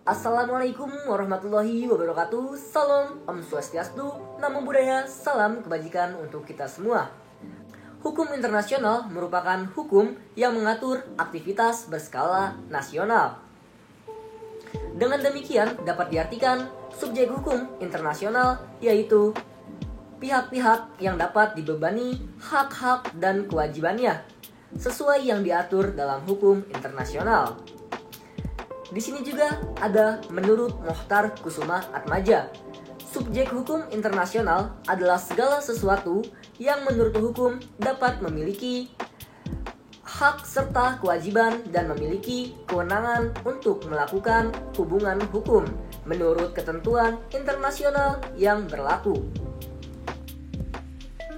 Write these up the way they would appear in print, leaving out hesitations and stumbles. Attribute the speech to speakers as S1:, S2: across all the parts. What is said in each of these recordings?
S1: Assalamualaikum warahmatullahi wabarakatuh. Salam, Om Swastiastu, Namo Buddhaya, salam kebajikan untuk kita semua. Hukum internasional merupakan hukum yang mengatur aktivitas berskala nasional. Dengan demikian dapat diartikan subjek hukum internasional yaitu pihak-pihak yang dapat dibebani hak-hak dan kewajibannya sesuai yang diatur dalam hukum internasional. Di sini juga ada menurut Mohtar Kusuma Atmaja, subjek hukum internasional adalah segala sesuatu yang menurut hukum dapat memiliki hak serta kewajiban dan memiliki kewenangan untuk melakukan hubungan hukum menurut ketentuan internasional yang berlaku.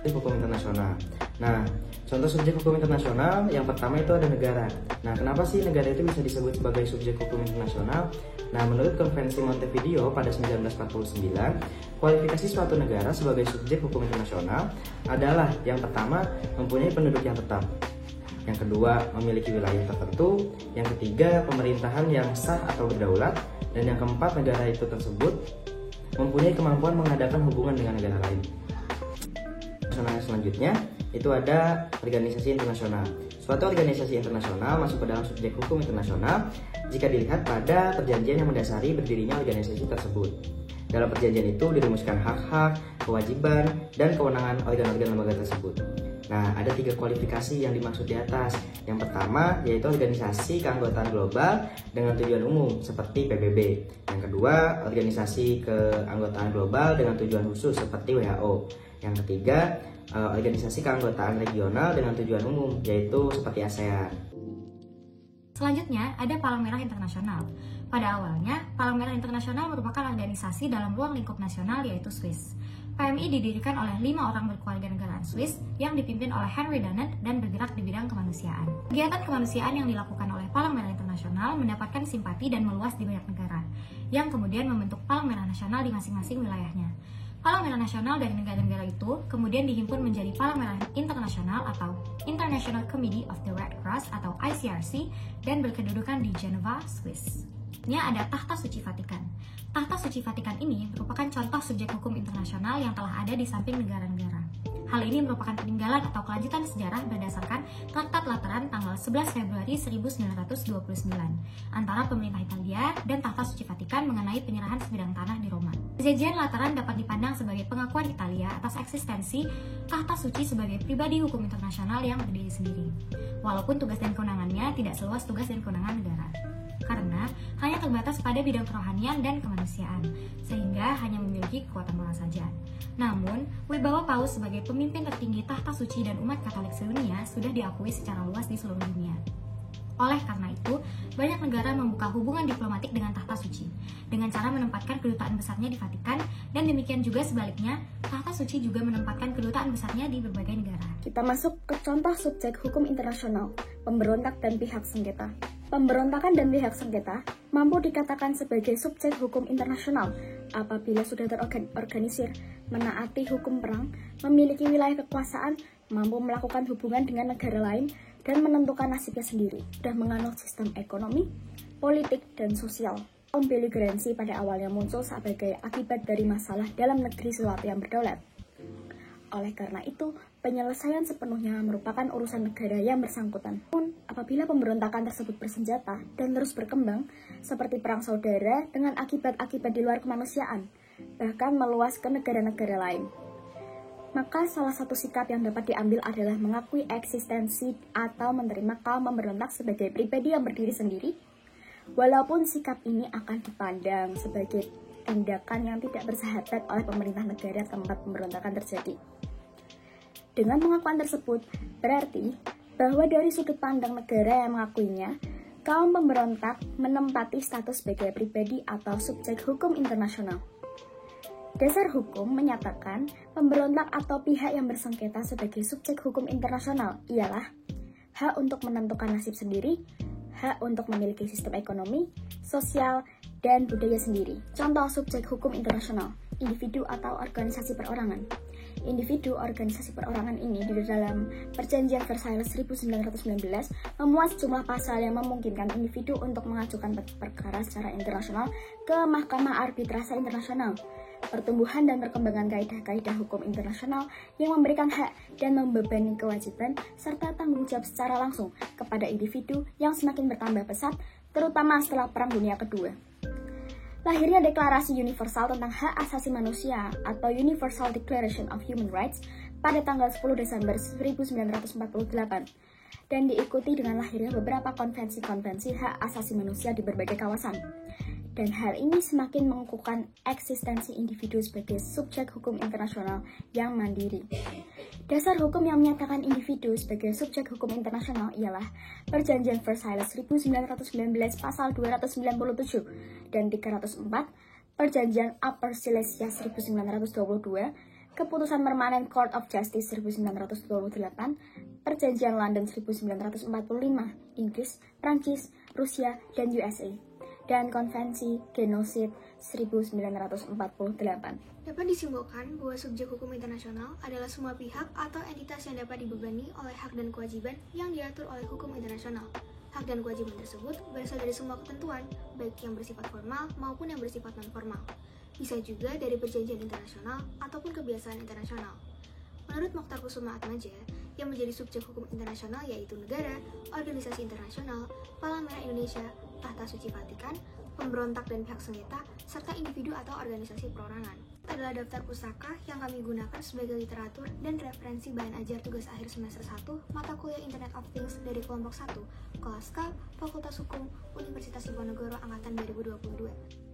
S2: Hukum internasional. Nah, contoh subjek hukum internasional yang pertama itu ada negara. Nah, kenapa sih negara itu bisa disebut sebagai subjek hukum internasional? Nah, menurut Konvensi Montevideo pada 1949, kualifikasi suatu negara sebagai subjek hukum internasional adalah yang pertama, mempunyai penduduk yang tetap. Yang kedua, memiliki wilayah tertentu. Yang ketiga, pemerintahan yang sah atau berdaulat. Dan yang keempat, negara itu tersebut mempunyai kemampuan mengadakan hubungan dengan negara lain. Selanjutnya itu ada organisasi internasional. Suatu organisasi internasional masuk ke dalam subjek hukum internasional jika dilihat pada perjanjian yang mendasari berdirinya organisasi tersebut. Dalam perjanjian itu dirumuskan hak-hak, kewajiban, dan kewenangan organ-organ lembaga tersebut. Nah, ada 3 kualifikasi yang dimaksud di atas. Yang pertama yaitu organisasi keanggotaan global dengan tujuan umum seperti PBB. Yang kedua, organisasi keanggotaan global dengan tujuan khusus seperti WHO. Yang ketiga, organisasi keanggotaan regional dengan tujuan umum, yaitu seperti ASEAN.
S3: Selanjutnya, ada Palang Merah Internasional. Pada awalnya, Palang Merah Internasional merupakan organisasi dalam ruang lingkup nasional, yaitu Swiss. PMI didirikan oleh 5 orang berkewarganegaraan Swiss yang dipimpin oleh Henry Dunant dan bergerak di bidang kemanusiaan. Kegiatan kemanusiaan yang dilakukan oleh Palang Merah Internasional mendapatkan simpati dan meluas di banyak negara, yang kemudian membentuk Palang Merah Nasional di masing-masing wilayahnya. Palang Merah Nasional dari negara-negara itu kemudian dihimpun menjadi Palang Merah Internasional atau International Committee of the Red Cross atau ICRC dan berkedudukan di Geneva, Swiss. Ini ada Tahta Suci Vatikan. Tahta Suci Vatikan ini merupakan contoh subjek hukum internasional yang telah ada di samping negara-negara. Hal ini merupakan peninggalan atau kelanjutan sejarah berdasarkan Traktat Lateran tanggal 11 Februari 1929 antara pemerintah Italia dan Tahta Suci Vatikan mengenai penyerahan sebidang tanah di Roma. Perjanjian Lateran dapat dipandang sebagai pengakuan Italia atas eksistensi Tahta Suci sebagai pribadi hukum internasional yang berdiri sendiri, walaupun tugas dan kewenangannya tidak seluas tugas dan kewenangan negara, karena hanya terbatas pada bidang kerohanian dan kemanusiaan, sehingga hanya memiliki kekuatan moral saja. Namun, wibawa Paus sebagai pemimpin tertinggi Tahta Suci dan umat Katolik sedunia sudah diakui secara luas di seluruh dunia. Oleh karena itu, banyak negara membuka hubungan diplomatik dengan Tahta Suci dengan cara menempatkan kedutaan besarnya di Vatikan, dan demikian juga sebaliknya, Tahta Suci juga menempatkan kedutaan besarnya di berbagai negara.
S4: Kita masuk ke contoh subjek hukum internasional, pemberontak dan pihak sengketa. Pemberontakan dan pihak sengketa mampu dikatakan sebagai subjek hukum internasional apabila sudah terorganisir, menaati hukum perang, memiliki wilayah kekuasaan, mampu melakukan hubungan dengan negara lain, dan menentukan nasibnya sendiri, sudah menganut sistem ekonomi, politik, dan sosial. Beligeransi pada awalnya muncul sebagai akibat dari masalah dalam negeri suatu yang berdaulat. Oleh karena itu, penyelesaian sepenuhnya merupakan urusan negara yang bersangkutan. Pun, apabila pemberontakan tersebut bersenjata dan terus berkembang, seperti perang saudara dengan akibat-akibat di luar kemanusiaan, bahkan meluas ke negara-negara lain, maka salah satu sikap yang dapat diambil adalah mengakui eksistensi atau menerima kaum pemberontak sebagai pribadi yang berdiri sendiri, walaupun sikap ini akan dipandang sebagai tindakan yang tidak bersahabat oleh pemerintah negara tempat pemberontakan terjadi. Dengan pengakuan tersebut, berarti bahwa dari sudut pandang negara yang mengakuinya, kaum pemberontak menempati status sebagai pribadi atau subjek hukum internasional. Dasar hukum menyatakan pemberontak atau pihak yang bersengketa sebagai subjek hukum internasional ialah hak untuk menentukan nasib sendiri, hak untuk memiliki sistem ekonomi, sosial, dan budaya sendiri. Contoh subjek hukum internasional, individu atau organisasi perorangan. Individu organisasi perorangan ini di dalam Perjanjian Versailles 1919 memuat sejumlah pasal yang memungkinkan individu untuk mengajukan perkara secara internasional ke Mahkamah Arbitrase Internasional. Pertumbuhan dan perkembangan kaidah-kaidah hukum internasional yang memberikan hak dan membebani kewajiban serta tanggung jawab secara langsung kepada individu yang semakin bertambah pesat, terutama setelah Perang Dunia Kedua. Lahirnya Deklarasi Universal tentang Hak Asasi Manusia atau Universal Declaration of Human Rights pada tanggal 10 Desember 1948 dan diikuti dengan lahirnya beberapa konvensi-konvensi hak asasi manusia di berbagai kawasan. Dan hal ini semakin mengukuhkan eksistensi individu sebagai subjek hukum internasional yang mandiri. Dasar hukum yang menyatakan individu sebagai subjek hukum internasional ialah Perjanjian Versailles 1919 pasal 297 dan 304, Perjanjian Upper Silesia 1922, Keputusan Permanent Court of Justice 1928, Perjanjian London 1945, Inggris, Prancis, Rusia, dan USA, dan Konvensi Genosid 1948.
S5: Dapat disimpulkan bahwa subjek hukum internasional adalah semua pihak atau entitas yang dapat dibebani oleh hak dan kewajiban yang diatur oleh hukum internasional. Hak dan kewajiban tersebut berasal dari semua ketentuan, baik yang bersifat formal maupun yang bersifat non-formal. Bisa juga dari perjanjian internasional ataupun kebiasaan internasional. Menurut Mokhtar Kusuma Atmaja, yang menjadi subjek hukum internasional yaitu negara, organisasi internasional, Palang Merah Indonesia, Tahta Suci Vatikan, pemberontak dan pihak sengketa, serta individu atau organisasi perorangan. Adalah daftar pustaka yang kami gunakan sebagai literatur dan referensi bahan ajar tugas akhir semester 1 mata kuliah Internet of Things dari kelompok 1, kelas K, Fakultas Hukum, Universitas Diponegoro Angkatan 2022.